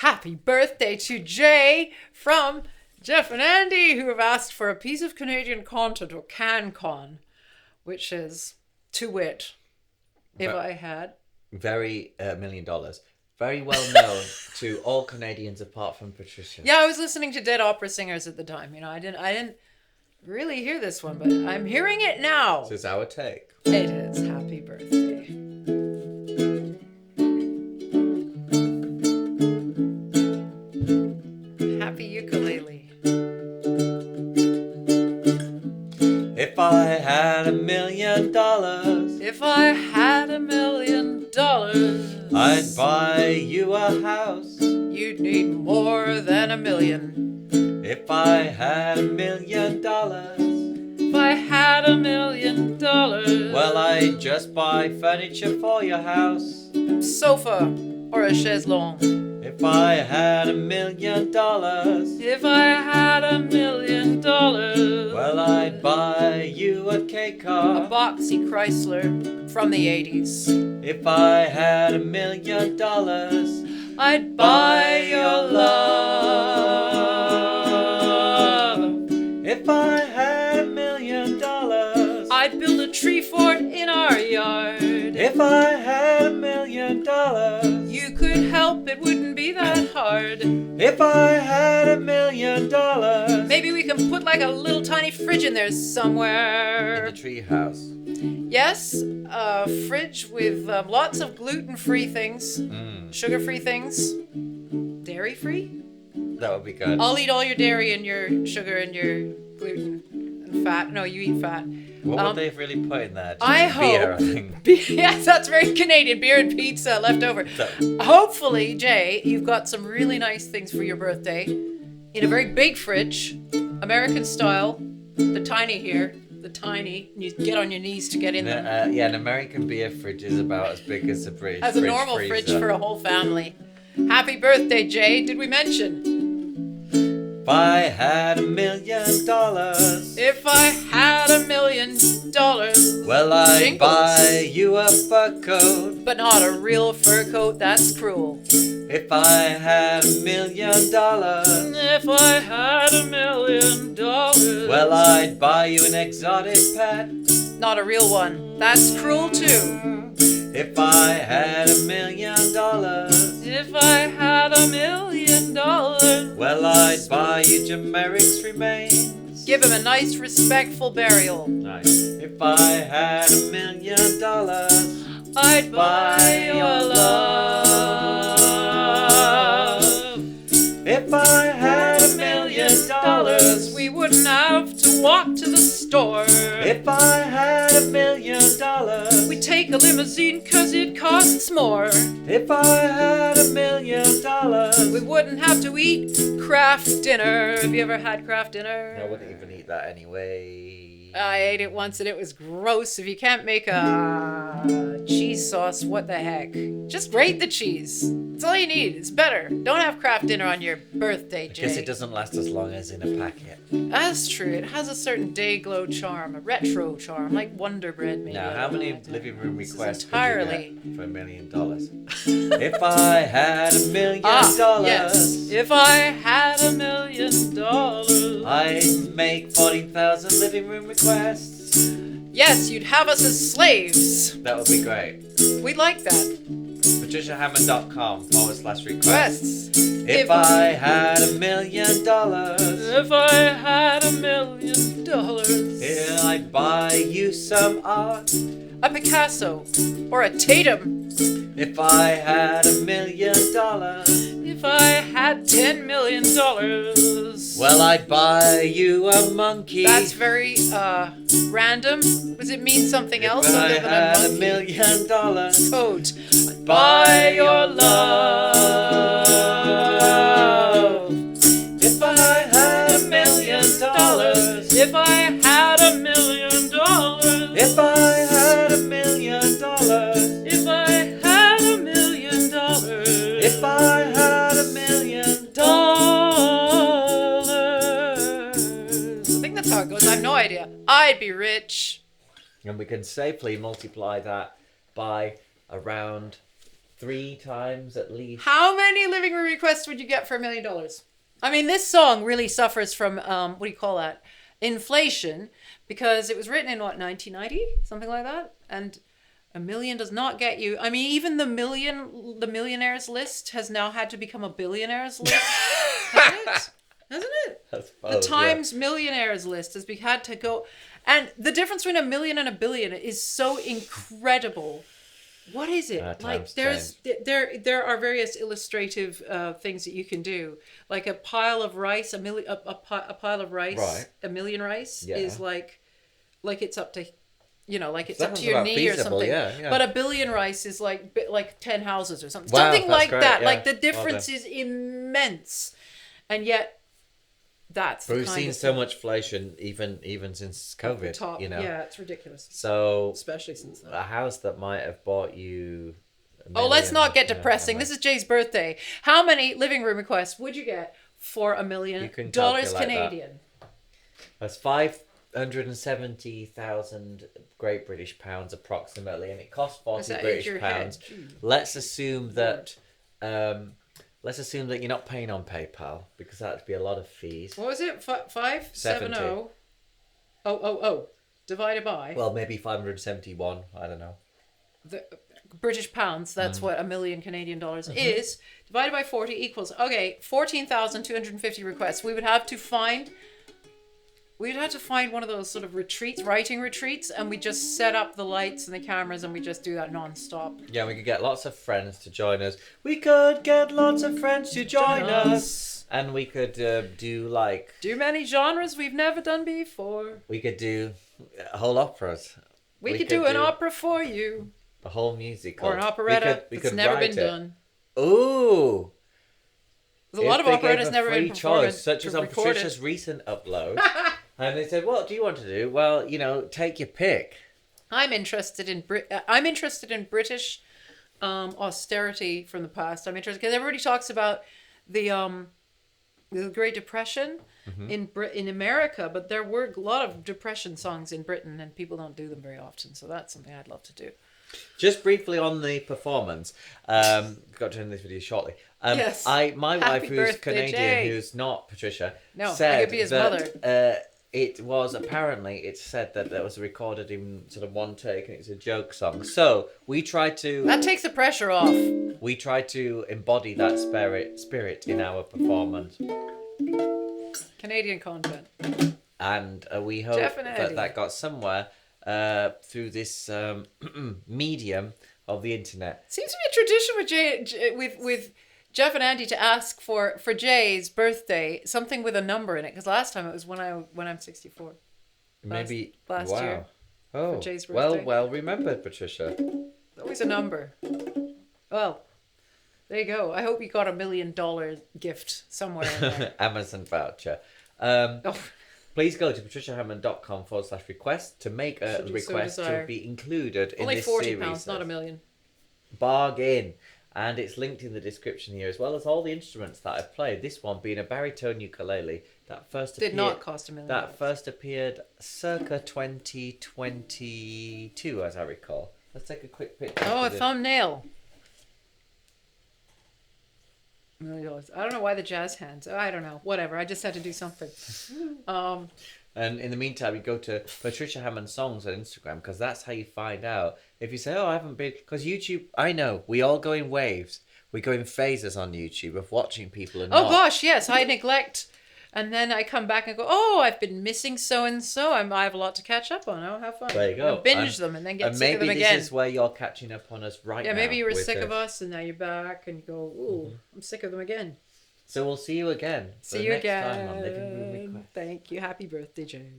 Happy birthday to Jay from Jeff and Andy, who have asked for a piece of Canadian content, or CanCon, which is, to wit, if I had... Very $1 million. Very well known to all Canadians apart from Patricia. Yeah, I was listening to dead opera singers at the time. You know, I didn't really hear this one, but I'm hearing it now. This is our take. It is. Happy birthday. Happy ukulele. If I had $1 million, If I had $1 million, I'd buy you a house. You'd need more than $1 million. If I had $1 million, If I had $1 million, well, I'd just buy furniture for your house. Sofa or a chaise longue. If I had $1 million, If I had $1 million, well, I'd buy you a cake a car. boxy Chrysler from the 80s. If I had $1 million, I'd buy your love. If I had $1 million, I'd build a tree fort in our yard. if I had $1 million, You could help, it wouldn't be that hard. if I had $1 million, Maybe we can put like a little tiny fridge in there in somewhere. the tree house. Yes, a fridge with lots of gluten-free things, sugar-free things, dairy-free. That would be good. I'll eat all your dairy and your sugar and your gluten and fat. No, you eat fat. What would they have really put in there? Just I beer, hope. I think. Yes, that's very Canadian. Beer and pizza left over. So- Hopefully, Jay, you've got some really nice things for your birthday in a very big fridge, American style. The tiny here, the tiny. You get on your knees to get in them. Yeah, an American beer fridge is about as big as a British As a normal fridge for a whole family. Happy birthday, Jay. Did we mention? If I had $1 million, If I had $1 million, well, I'd Jingles. buy you a fur coat. but not a real fur coat, that's cruel. If I had $1 million, If I had $1 million, well, I'd buy you an exotic pet. not a real one, that's cruel too. If I had $1 million, If I had $1 million, well, I'd buy you Jameric's remains. give him a nice, respectful burial. Nice. If I had $1 million, I'd buy your love. if I had $1 million, We wouldn't have to walk to the store. if I had $1 million, We'd take a limousine 'cause it costs more. if I had $1 million, We wouldn't have to eat craft dinner. Have you ever had craft dinner? I wouldn't even eat that anyway. I ate it once and it was gross. If you can't make a cheese sauce, what the heck? Just grate the cheese. That's all you need. It's better. Don't have craft dinner on your birthday, I guess Jay. it doesn't last as long as in a packet. That's true. It has a certain day glow charm, a retro charm, like Wonder Bread maybe. Now, I how don't know. many I- living room This is requests entirely- could you get for $1 million? If I had $1 million, yes. If I had $1 million, I'd make 14,000 living room requests. yes, you'd have us as slaves. That would be great. We'd like that. patriciahammonds.com/requests. Requests. If I had $1 million, If I had $1 million, here I'd buy you some art. a Picasso or a Tatum. If I had $1 million, If I had $10 million, well, I'd buy you a monkey. that's very random. Does it mean something else If I other had than a $1 monkey? million, Coat. buy your love. If I had $1 million, If I had $1 million, if I had $1 million, if I had $1 million, if I had $1 million, I think that's how it goes. I have no idea. I'd be rich. and we can safely multiply that by around 3 times at least. How many living room requests would you get for $1 million? I mean, this song really suffers from, what do you call that? Inflation, because it was written in, what, 1990? Something like that? And $1 million does not get you. I mean, even the millionaires list has now had to become a billionaires list. Hasn't it? The Times millionaires list has had to go. And the difference between $1 million and $1 billion is so incredible. What is it? Like there are various illustrative things that you can do. Like a pile of rice, a pile of rice, right. $1 million rice is like it's up to, like it's That up to your knee feasible, or something. yeah. But $1 billion rice is like 10 houses or something. Wow, Something like great, that. yeah. Like the difference is immense, and yet that's. But we've seen so much inflation even since COVID. Top. Yeah, it's ridiculous. So especially since that. A house that might have bought you. Let's not get depressing. This is Jay's birthday. How many living room requests would you get for $1 million Canadian? That's 570,000 Great British pounds approximately, and it costs 40 British pounds. Let's assume that. Let's assume that you're not paying on PayPal, because that'd be a lot of fees. What was it? 570. Oh. Divided by. Well, maybe 571. I don't know. The British pounds. That's what $1 million Canadian dollars is. Divided by 40 equals 14,250 requests. We would have to find one of those sort of writing retreats, and we just set up the lights and the cameras, and we just do that non-stop. Yeah, we could get lots of friends to join us. And we could do many genres we've never done before. We could do whole operas. We could do an opera for you. A whole musical. Or an operetta that's never been done. Ooh. There's a lot of operettas never been performed. Such as on Patricia's recent upload. And they said, what do you want to do? Well, take your pick. I'm interested in British austerity from the past. I'm interested because everybody talks about the Great Depression in America, but there were a lot of depression songs in Britain, and people don't do them very often. So that's something I'd love to do. Just briefly on the performance, got to end this video shortly. Yes. My wife, who's birthday, Canadian, Jay. Who's not Patricia, said I could be his mother. It was apparently, it's said that was recorded in sort of one take, and it's a joke song. So we tried to. That takes the pressure off. We tried to embody that spirit in our performance. Canadian content. And we hope that got somewhere through this medium of the internet. Seems to be a tradition with Jeff and Andy to ask for Jay's birthday something with a number in it, because last time it was when I'm 64. Maybe last year. Oh, for Jay's birthday. well remembered, Patricia. Always a number. Well, there you go. I hope you got $1 million gift somewhere in there. Amazon voucher. Please go to patriciahammond.com/request to make a request to be included in this series. Only £40, not $1 million. Bargain. And it's linked in the description here, as well as all the instruments that I've played. This one being a baritone ukulele that did not cost $1 million. That first appeared circa 2022, as I recall. Let's take a quick picture. Oh, a thumbnail. $1 million. I don't know why the jazz hands. I don't know. Whatever. I just had to do something. And in the meantime, you go to Patricia Hammond's Songs on Instagram, because that's how you find out. If you say, I haven't been... Because YouTube, I know, we all go in waves. We go in phases on YouTube of watching people and not. Gosh, yes. I neglect. And then I come back and go, I've been missing so-and-so. I have a lot to catch up on. Have fun. There you go. I'll binge them and then get sick of them again. Maybe this is where you're catching up on us right now. Yeah, maybe you were sick of us and now you're back and you go, I'm sick of them again. So we'll see you again. See you again. Time on Living Room Request. Thank you. Happy birthday, Jay.